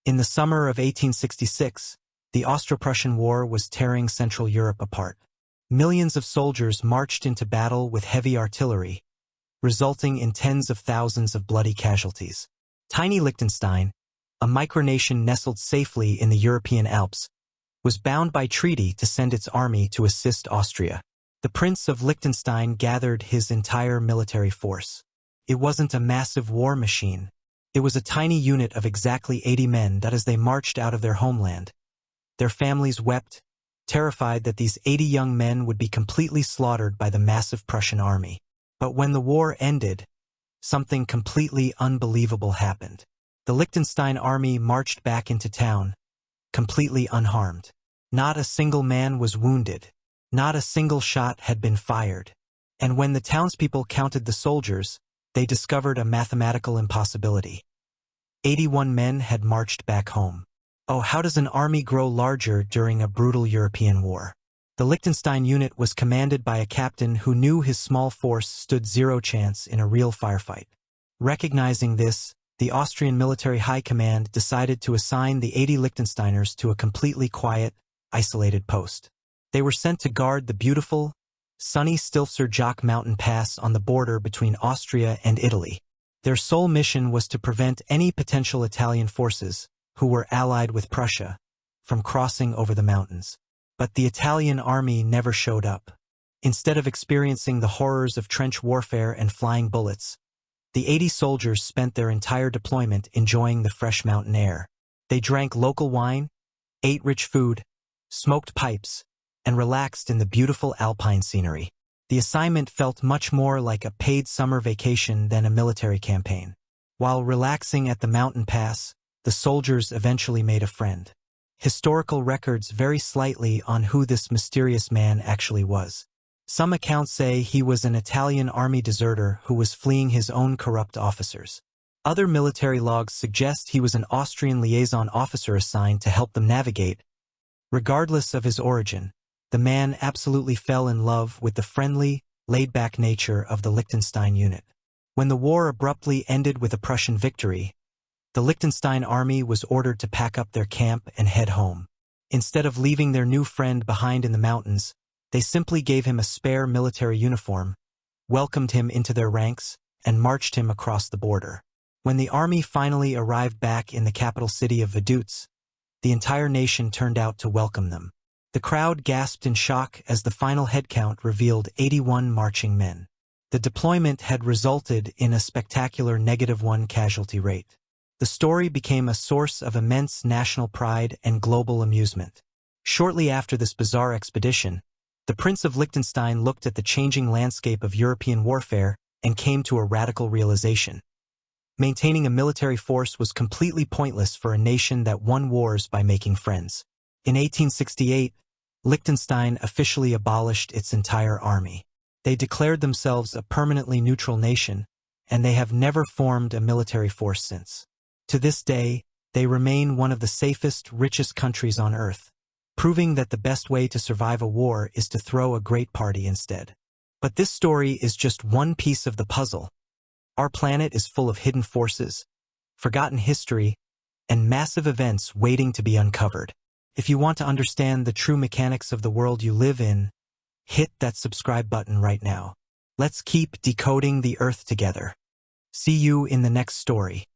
In the summer of 1866, the Austro-Prussian War was tearing Central Europe apart. Millions of soldiers marched into battle with heavy artillery, resulting in tens of thousands of bloody casualties. Tiny Liechtenstein, a micronation nestled safely in the European Alps, was bound by treaty to send its army to assist Austria. The Prince of Liechtenstein gathered his entire military force. It wasn't a massive war machine. It was a tiny unit of exactly 80 men that as they marched out of their homeland, their families wept, terrified that these 80 young men would be completely slaughtered by the massive Prussian army. But when the war ended, something completely unbelievable happened. The Liechtenstein army marched back into town, completely unharmed. Not a single man was wounded. Not a single shot had been fired. And when the townspeople counted the soldiers, they discovered a mathematical impossibility. 81 men had marched back home. Oh, how does an army grow larger during a brutal European war? The Liechtenstein unit was commanded by a captain who knew his small force stood zero chance in a real firefight. Recognizing this, the Austrian military high command decided to assign the 80 Liechtensteiners to a completely quiet, isolated post. They were sent to guard the beautiful, sunny Stilfser Jock mountain pass on the border between Austria and Italy. Their sole mission was to prevent any potential Italian forces, who were allied with Prussia, from crossing over the mountains. But the Italian army never showed up. Instead of experiencing the horrors of trench warfare and flying bullets, the 80 soldiers spent their entire deployment enjoying the fresh mountain air. They drank local wine, ate rich food, smoked pipes, and relaxed in the beautiful alpine scenery. The assignment felt much more like a paid summer vacation than a military campaign. While relaxing at the mountain pass, the soldiers eventually made a friend. Historical records vary slightly on who this mysterious man actually was. Some accounts say he was an Italian army deserter who was fleeing his own corrupt officers. Other military logs suggest he was an Austrian liaison officer assigned to help them navigate. Regardless of his origin, the man absolutely fell in love with the friendly, laid-back nature of the Liechtenstein unit. When the war abruptly ended with a Prussian victory, the Liechtenstein army was ordered to pack up their camp and head home. Instead of leaving their new friend behind in the mountains, they simply gave him a spare military uniform, welcomed him into their ranks, and marched him across the border. When the army finally arrived back in the capital city of Vaduz, the entire nation turned out to welcome them. The crowd gasped in shock as the final headcount revealed 81 marching men. The deployment had resulted in a spectacular -1 casualty rate. The story became a source of immense national pride and global amusement. Shortly after this bizarre expedition, the Prince of Liechtenstein looked at the changing landscape of European warfare and came to a radical realization. Maintaining a military force was completely pointless for a nation that won wars by making friends. In 1868, Liechtenstein officially abolished its entire army. They declared themselves a permanently neutral nation, and they have never formed a military force since. To this day, they remain one of the safest, richest countries on Earth, proving that the best way to survive a war is to throw a great party instead. But this story is just one piece of the puzzle. Our planet is full of hidden forces, forgotten history, and massive events waiting to be uncovered. If you want to understand the true mechanics of the world you live in, hit that subscribe button right now. Let's keep decoding the Earth together. See you in the next story.